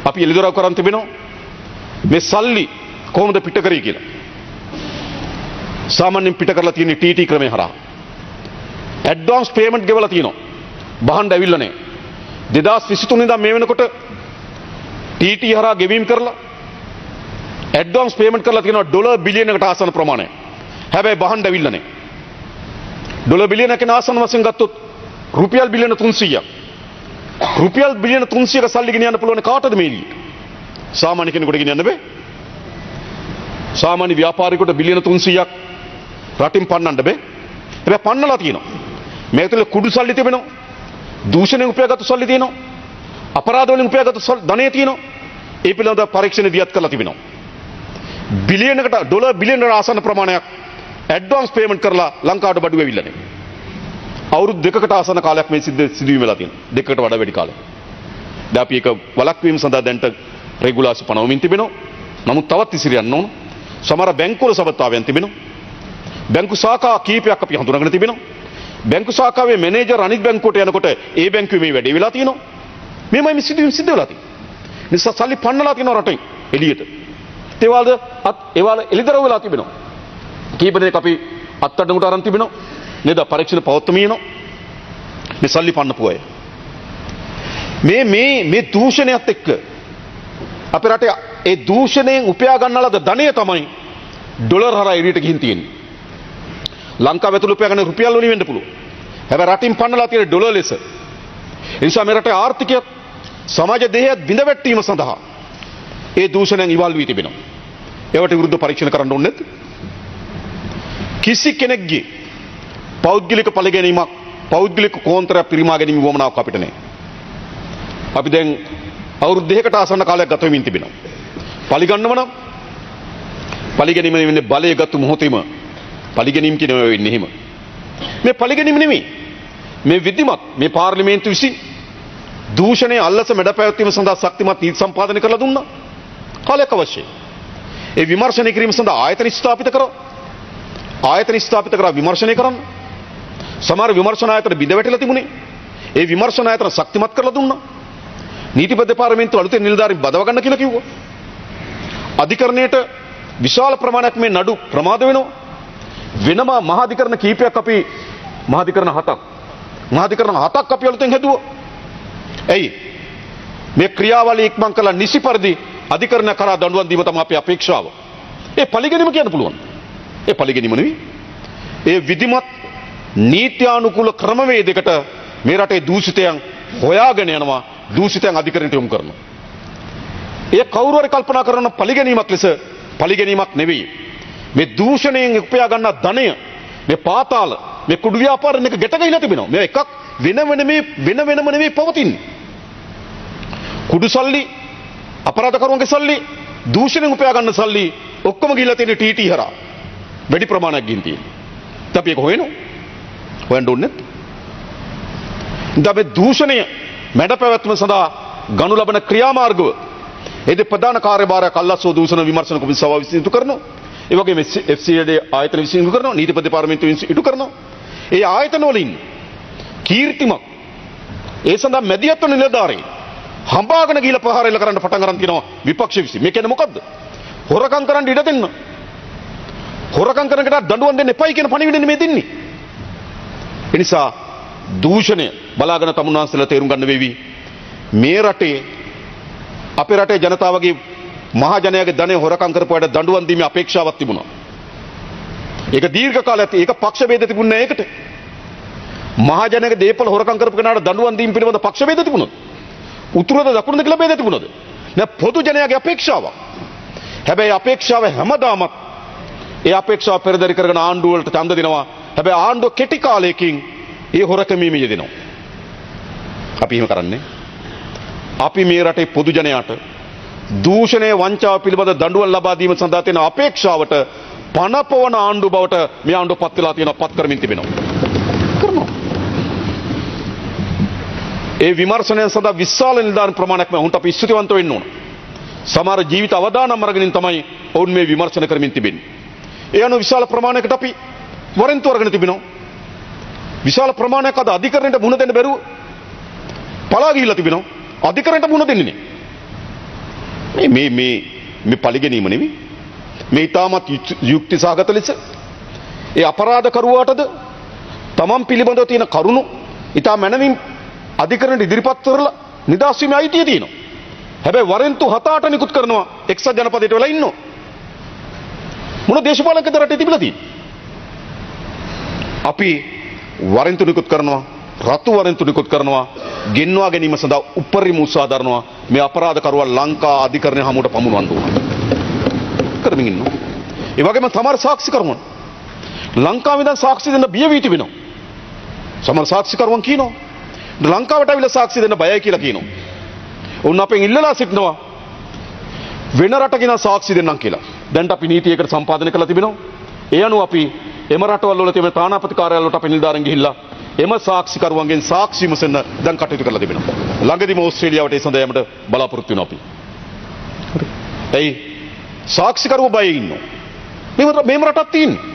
අපි එළිදරව් කරන් තිබෙනවා මේ සල්ලි කොහොමද පිට කරේ කියලා. සාමාන්‍යයෙන් පිට කරලා තියෙන්නේ TT ක්‍රමය හරහා. ඇඩ්වාන්ස් පේමන්ට් ගෙවලා තියෙනවා. බහන්න ඇවිල්ලා නැහැ. 2023 ඉඳන් මේ වෙනකොට TT හරහා ගෙවීම් කරලා ඇඩ්වාන්ස් පේමන්ට් කරලා තියෙනවා ඩොලර් බිලියනකට ආසන්න ප්‍රමාණයක්. හැබැයි බහන්න ඇවිල්ලා නැහැ. ඩොලර් බිලියනක ආසන්න වශයෙන් ගත්තොත් රුපියල් බිලියන 300ක්. රුපියල් බිලියන 300ක සල්ලි ගෙනියන්න පුළුවන් කාටද මේ එළියට? සාමාන්‍ය කෙනෙකුට ගෙනියන්න බෑ. සාමාන්‍ය ව්‍යාපාරිකයෙකුට බිලියන 300ක් රටින් පන්නන්න බෑ. හැබැයි පන්නලා තියෙනවා. මේ ඇතුලේ කුඩු සල්ලි තිබෙනවා. දූෂණයෙන් උපයාගත්තු සල්ලි තියෙනවා. අපරාධ වලින් උපයාගත්තු ධනෙ තියෙනවා. ඒ පිළිබඳව පරීක්ෂණ දියත් කරලා තිබෙනවා. බිලියනකට ඩොලර් බිලියනකට ආසන්න ප්‍රමාණයක් ඇඩ්වාන්ස් පේමන්ට් කරලා ලංකාවට බඩු වෙවිලා නැහැ. අවුරුදු දෙකකට ආසන්න කාලයක් මේ සිදුවීම වෙලා තියෙනවා. දෙකකට වඩා වැඩි කාලයක්. දැන් අපි ඒක වළක්වීම සඳහා දැන්ට රෙගුලාසි පනවමින් තිබෙනවා. නමුත් තවත් ඉසිරියන්න ඕන. සමහර බැංකුවල සබඳතාවයන් තිබෙනවා. බැංකු ශාඛා කීපයක් අපි හඳුනාගෙන තිබෙනවා. බැංකු ශාඛාවේ මැනේජර් අනිත් බැංකුවට යනකොට ඒ බැංකුවේ මේ වැඩේ වෙලා තියෙනවා. මේමයි මේ සිදුවීම සිද්ධ වෙලා තියෙන්නේ. නිසා සල්ලි පන්නලා තියෙනවා රටෙන් එළියට. ඒවල එළිදරව් වෙලා තිබෙනවා. කීප දෙනෙක් අපි අත්අඩංගුවට අරන් තිබෙනවා. නේද? පරීක්ෂණ පවත්වමිනෝ. මේ සල්ලි පන්නපු අය. මේ දූෂණයත් එක්ක අපේ රටේ ඒ දූෂණයෙන් උපයා ගන්න ලද ධනය තමයි ඩොලර් හරහා එළියට ගිහින් තියෙන්නේ. ලංකාව ඇතුළේ උපයා ගන්න රුපියල් වලින් වෙන්න පුළුවන්. හැබැයි රටින් පන්නලා තියෙන ඩොලර් ලෙස. ඒ නිසා මේ රටේ ආර්ථිකයත් සමාජ දෙයත් බිඳවැටීම සඳහා ඒ දූෂණයන් ඉවල් වී තිබෙනවා. ඒවට විරුද්ධ පරීක්ෂණ කරන්න ඕනේ නැද්ද? කිසි කෙනෙක්ගේ පෞද්ගලික පරිගැනීමක් පෞද්ගලික කෝන්තරයක් පිරිමා ගැනීම වමනාවක් අපිට නැහැ. අපි දැන් අවුරුදු දෙකකට ආසන්න කාලයක් ගත වෙමින් තිබෙනවා. පරිගන්නව නම් පරිගැනීම වෙන්නේ බලයගත් මොහොතේම පරිගැනීම කියනවා වෙන්නේ එහෙම. මේ පරිගැනීම නෙමෙයි. මේ විධිමත් මේ පාර්ලිමේන්තුව විසින් දූෂණය අල්ලස මැඩ පැවැත්වීම සඳහා ශක්තිමත් නීති සම්පාදනය කරලා දුන්නා. කාලයක් අවශ්‍යයි. ඒ විමර්ශනය කිරීම සඳහා ආයතන ස්ථාපිත කරා. ආයතන ස්ථාපිත කරා විමර්ශනය කරන්න. සමහර විමර්ශන ආයතන බිඳ වැටිලා තිබුණේ. ඒ විමර්ශන ආයතන ශක්තිමත් කරලා දුන්නා. නීතිපති දෙපාර්තමේන්තුව අලුතෙන් නිලධාරීන් බදව ගන්න කියලා කිව්වා. අධිකරණයට විශාල ප්‍රමාණයක් මේ නඩු ප්‍රමාද වෙනවා. වෙනම මහාධිකරණ කීපයක් අපි මහාධිකරණ 7ක් අපි අලුතෙන් හැදුවා. ඇයි? මේ ක්‍රියාවලිය ඉක්මන් කළා නිසි පරිදි අධිකරණ කරා දඬුවම් දීම තමයි අපේ අපේක්ෂාව. ඒ පරිගැනීම කියන්න පුළුවන්. ඒ පරිගැනීම නෙවෙයි. ඒ විධිමත් නීත්‍යානුකූල ක්‍රමවේදයකට මේ රටේ දූෂිතයන් හොයාගෙන යනවා. දූෂිතයන් අධිකරණයට යොමු කරනවා. ඒ කවුරු හරි කල්පනා කරන පරිගැනීමක් ලෙස පරිගැනීමක් නෙවෙයි. මේ දූෂණයෙන් උපයා ගන්න ධනය මේ පාතාල මේ කුඩු ව්‍යාපාරෙන් එක ගැට ගහලා තිබෙනවා. මේ එකක් වෙනම නෙවෙයි පවතින්නේ. කුඩු සල්ලි අපරාධකරුවන්ගේ සල්ලි දූෂණයෙන් උපයා ගන්න සල්ලි ඔක්කොම ගිහිල්ලා තියෙන TT හරහා වැඩි ප්‍රමාණයක් ගිහින් තියෙනවා. අපි ඒක හොයන්න ඕනේ නැත්. මේ දූෂණය මැඩ පැවැත්ම සඳහා ගනු ලබන ක්‍රියාමාර්ගව ඒකේ ප්‍රධාන කාර්යභාරයක් අල්ලස්සෝ දූෂණ විමර්ශන කොමිසාව විසින් ඉටු කරනවා. ඒ වගේම FCAD ආයතන විසින් ඉටු කරනවා. නීතිපති දෙපාර්තමේන්තුව විසින් ඉටු කරනවා. ඒ ආයතන වලින් කීර්තිමත් ඒ සඳහා මැදිහත් වන නිලධාරීන් හඹාගෙන ගිහිල්ලා ප්‍රහාර එල්ල කරන්න පටන් ගන්න තියෙනවා විපක්ෂ විසින්. මේ කියන්නේ මොකද්ද? හොරකම් කරන්න ඉඩ දෙන්න. හොරකම් කරන එකට දඬුවම් දෙන්න එපයි කියන පණිවිඩෙන්නේ මේ දෙන්නේ. ඒ නිසා දූෂණය බලාගෙන තමුන්වන්සලා තේරුම් ගන්න වෙවි. මේ රටේ අපේ රටේ ජනතාවගේ මහා ජනයාගේ ධනය හොරකම් කරපුවාට දඬුවම් දීමේ අපේක්ෂාවක් තිබුණා. ඒක දීර්ඝ කාලයක් ඒක පක්ෂ ભેද තිබුණේ නැහැ ඒකට. මහා ජනයාගේ දේපල හොරකම් කරපු කෙනාට දඬුවම් දීම පිළිබඳ පක්ෂ ભેද තිබුණා. උතුරද දකුණද කියලා ભેද තිබුණාද? නෑ පොදු ජනයාගේ අපේක්ෂාවක්. හැබැයි අපේක්ෂාව හැමදාමත් ඒ අපේක්ෂාව පෙරදරි කරගෙන ආණ්ඩුව වලට ඡන්ද දෙනවා. හැබැයි ආණ්ඩුව කෙටි කාලයකින් ඒ හොරකමීම යෙදෙනවා. අපි එහෙම කරන්නේ. අපි මේ රටේ පොදු ජනයාට දූෂණය වංචාව පිළිබඳ දඬුවම් ලබා දීම සඳහා තියෙන අපේක්ෂාවට පනපවන ආණ්ඩු බවට මේ ආණ්ඩුව පත් වෙලා තියෙනවා, පත් කරමින් තිබෙනවා. කරනවා. ඒ විමර්ශනය සඳහා විශාල නිලධාරීන් ප්‍රමාණයක් වුණත් අපි ස්තුතිවන්ත වෙන්න ඕන. සමහර ජීවිත අවදානම් අරගෙන තමයි ඔවුන් මේ විමර්ශන කරමින් තිබෙන්නේ. ඒ අනුව විශාල ප්‍රමාණයකට අපි වරෙන්තු අරගෙන තිබෙනවා. විශාල ප්‍රමාණයක් අද අධිකරණයට මුහුණ දෙන්න බැරුව පලා ගිහිල්ලා තිබෙනවා. අධිකරණයට මුහුණ දෙන්නේ නැහැ. මේ පරිගැනීම නෙවෙයි. මේ ඊටමත් යුක්තිසහගත ලෙස ඒ අපරාධකරුවාටද තමන් පිළිබඳව තියෙන කරුණු ඊටා මැනවින් අධිකරණයට ඉදිරිපත් කරලා නිදහස් වීමේ අයිතිය තියෙනවා. හැබැයි වරෙන්තු 7-8 නිකුත් කරනවා එක්සත් ජනපදයට වෙලා ඉන්නවා. මොන දේශපාලකද රටේ තිබිලා තියෙන්නේ? අපි වරෙන්තු නිකුත් කරනවා, රතු වරෙන්තු නිකුත් කරනවා, ගෙන්වා ගැනීම සඳහා උපරිම උත්සාහ දරනවා. මේ අපරාධකරුවා ලංකා අධිකරණය හමුවට පමුණවන්න ඕන. කරමින් ඉන්නවා. ඒ වගේම සමහර සාක්ෂිකරුවන් ලංකාවේ ඉඳන් සාක්ෂි දෙන්න බිය වී තිබෙනවා. සමහර සාක්ෂිකරුවන් කියනවා ලංකාවට අවිලා සාක්ෂි දෙන්න බයයි කියලා කියනවා. උන් අපෙන් ඉල්ලලා සිටිනවා වෙන රටකින් සාක්ෂි දෙන්නම් කියලා. දැන් අපි නීතියකට සම්පාදනය කරලා තිබෙනවා. ඒ අනුව අපි එම රටවල් වල තියෙන තානාපති කාර්යාලවල වලට අපි නිලධාරීන් ගිහිල්ලා එම සාක්ෂිකරුවන්ගෙන් සාක්ෂි විමසන්න දැන් කටයුතු කරලා තිබෙනවා. ළඟදීම ඕස්ට්‍රේලියාවට ඒ සඳහා යෑමට බලාපොරොත්තු වෙනවා අපි. හරි. ඒ සාක්ෂිකරුවෝ බය ඉන්නවා. මේම රටක් තියෙන්නේ.